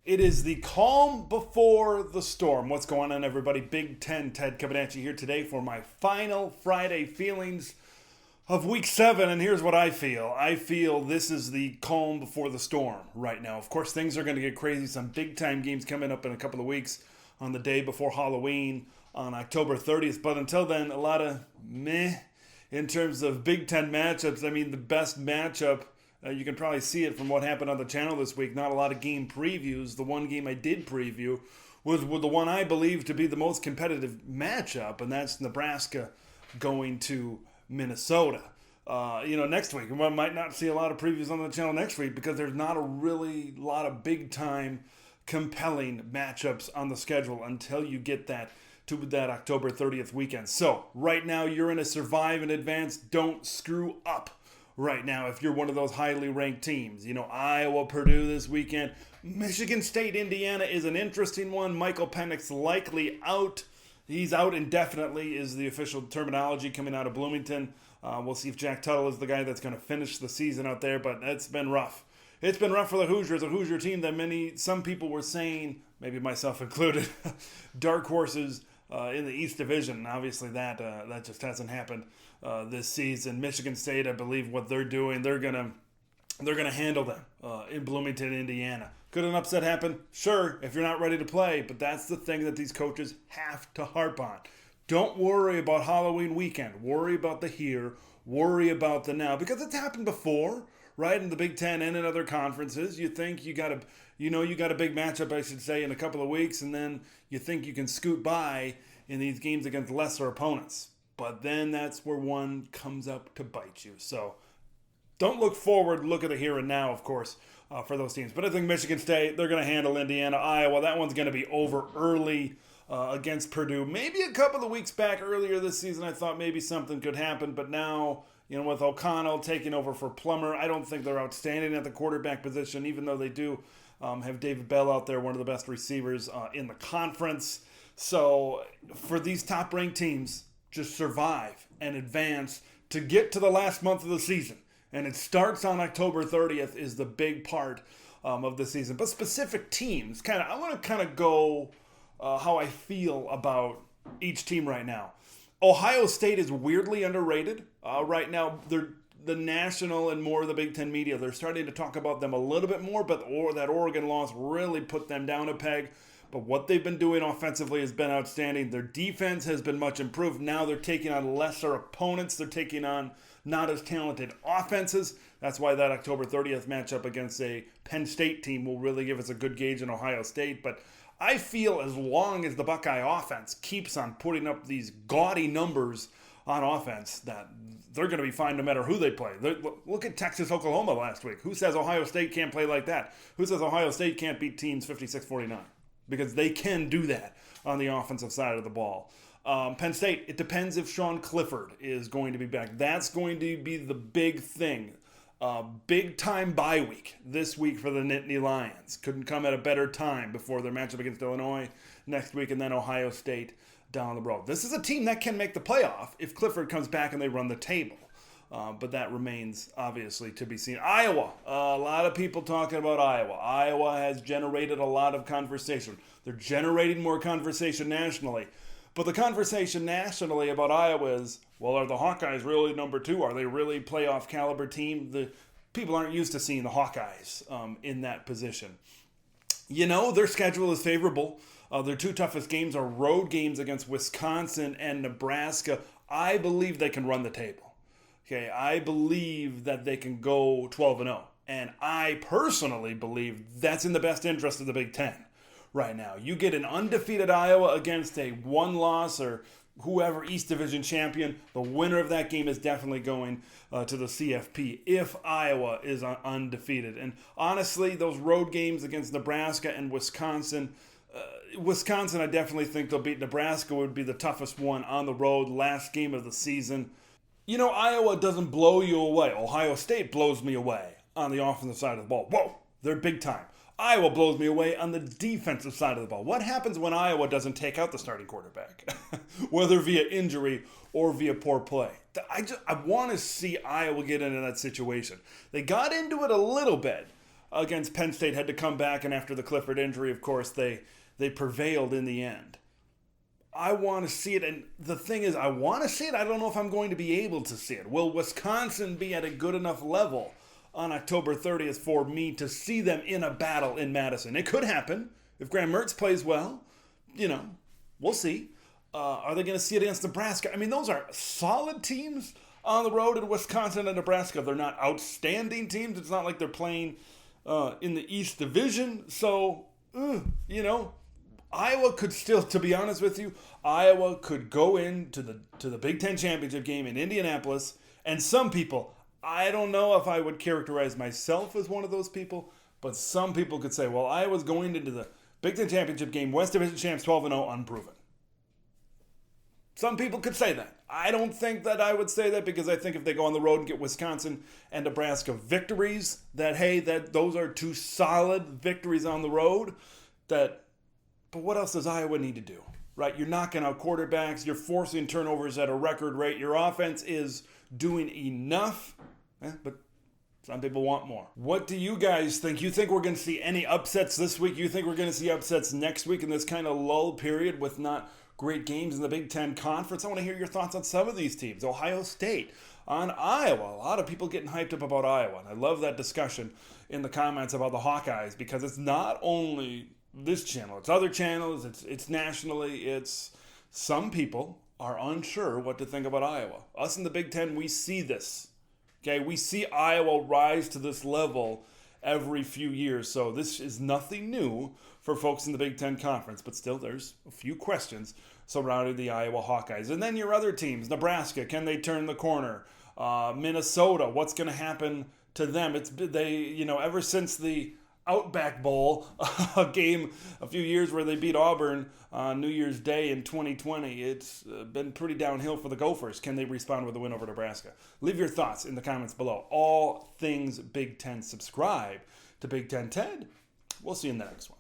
It is the calm before the storm. What's going on, everybody? Big Ten Ted coming at you here today for my final Friday feelings of week 7. And here's what I feel. I feel this is the calm before the storm right now. Of course, things are going to get crazy. Some big time games coming up in a couple of weeks on the day before Halloween on October 30th. But until then, a lot of meh in terms of Big Ten matchups. I mean, the best matchup. You can probably see it from what happened on the channel this week. Not a lot of game previews. The one game I did preview was the one I believe to be the most competitive matchup, and that's Nebraska going to Minnesota. Next week. We might not see a lot of previews on the channel next week because there's not a really lot of big-time, compelling matchups on the schedule until you get to that October 30th weekend. So, right now, you're in a survive and advance, don't screw up right now if you're one of those highly ranked teams. Iowa, Purdue this weekend. Michigan State, Indiana is an interesting one. Michael Penix likely out. He's out indefinitely is the official terminology coming out of Bloomington. We'll see if Jack Tuttle is the guy that's going to finish the season out there, but it's been rough. It's been rough for the Hoosiers, a Hoosier team that some people were saying, maybe myself included, dark horses in the East Division. Obviously, that just hasn't happened this season. Michigan State, I believe, what they're doing, they're gonna handle them in Bloomington, Indiana. Could an upset happen? Sure, if you're not ready to play. But that's the thing that these coaches have to harp on. Don't worry about Halloween weekend. Worry about the here. Worry about the now, because it's happened before, right? In the Big Ten and in other conferences, you think you got a big matchup, I should say, in a couple of weeks, and then you think you can scoot by in these games against lesser opponents. But then that's where one comes up to bite you. So don't look forward, look at the here and now, of course, for those teams. But I think Michigan State, they're going to handle Indiana. Iowa, that one's going to be over early against Purdue. Maybe a couple of weeks back earlier this season, I thought maybe something could happen. But now, with O'Connell taking over for Plummer, I don't think they're outstanding at the quarterback position, even though they do have David Bell out there, one of the best receivers in the conference. So for these top-ranked teams, just survive and advance to get to the last month of the season. And it starts on October 30th is the big part of the season. But specific teams, I want to go how I feel about each team right now. Ohio State is weirdly underrated. Right now, they're the national and more of the Big Ten media, they're starting to talk about them a little bit more, but that Oregon loss really put them down a peg. But what they've been doing offensively has been outstanding. Their defense has been much improved. Now they're taking on lesser opponents. They're taking on not as talented offenses. That's why that October 30th matchup against a Penn State team will really give us a good gauge in Ohio State. But I feel as long as the Buckeye offense keeps on putting up these gaudy numbers on offense, that they're going to be fine no matter who they play. Look at Texas, Oklahoma last week. Who says Ohio State can't play like that? Who says Ohio State can't beat teams 56-49? Because they can do that on the offensive side of the ball. Penn State, it depends if Sean Clifford is going to be back. That's going to be the big thing. Big time bye week this week for the Nittany Lions. Couldn't come at a better time before their matchup against Illinois next week, and then Ohio State down the road. This is a team that can make the playoff if Clifford comes back and they run the table. But that remains, obviously, to be seen. Iowa. A lot of people talking about Iowa. Iowa has generated a lot of conversation. They're generating more conversation nationally. But the conversation nationally about Iowa is, well, are the Hawkeyes really number 2? Are they really playoff caliber team? The people aren't used to seeing the Hawkeyes in that position. Their schedule is favorable. Their 2 toughest games are road games against Wisconsin and Nebraska. I believe they can run the table. Okay, I believe that they can go 12-0. And I personally believe that's in the best interest of the Big Ten right now. You get an undefeated Iowa against a one-loss or whoever East Division champion. The winner of that game is definitely going to the CFP if Iowa is undefeated. And honestly, those road games against Nebraska and Wisconsin, I definitely think they'll beat. Nebraska would be the toughest one on the road, last game of the season. Iowa doesn't blow you away. Ohio State blows me away on the offensive side of the ball. Whoa, they're big time. Iowa blows me away on the defensive side of the ball. What happens when Iowa doesn't take out the starting quarterback? Whether via injury or via poor play. I want to see Iowa get into that situation. They got into it a little bit against Penn State had to come back, and after the Clifford injury, of course, they prevailed in the end. I want to see it, and the thing is, I want to see it. I don't know if I'm going to be able to see it. Will Wisconsin be at a good enough level on October 30th for me to see them in a battle in Madison? It could happen. If Graham Mertz plays well, we'll see. Are they going to see it against Nebraska? I mean, those are solid teams on the road in Wisconsin and Nebraska. They're not outstanding teams. It's not like they're playing in the East Division. So, Iowa could still, to be honest with you, Iowa could go into the Big Ten championship game in Indianapolis. And some people, I don't know if I would characterize myself as one of those people, but some people could say, well, Iowa's going into the Big Ten championship game, West Division champs 12-0, unproven. Some people could say that. I don't think that I would say that, because I think if they go on the road and get Wisconsin and Nebraska victories, that those are two solid victories on the road. But what else does Iowa need to do? Right? You're knocking out quarterbacks. You're forcing turnovers at a record rate. Your offense is doing enough, but some people want more. What do you guys think? You think we're going to see any upsets this week? You think we're going to see upsets next week in this kind of lull period with not great games in the Big Ten Conference? I want to hear your thoughts on some of these teams. Ohio State, on Iowa. A lot of people getting hyped up about Iowa. And I love that discussion in the comments about the Hawkeyes, because it's not only this channel, it's other channels, it's nationally, it's some people are unsure what to think about Iowa. Us in the Big Ten, we see this. Okay, we see Iowa rise to this level every few years. So this is nothing new for folks in the Big Ten Conference, but still there's a few questions surrounding the Iowa Hawkeyes. And then your other teams, Nebraska, can they turn the corner? Minnesota, what's going to happen to them? Ever since the Outback Bowl, a game a few years where they beat Auburn on New Year's Day in 2020, it's been pretty downhill for the Gophers. Can they respond with a win over Nebraska? Leave your thoughts in the comments below. All things Big Ten. Subscribe to Big Ten Ted. We'll see you in the next one.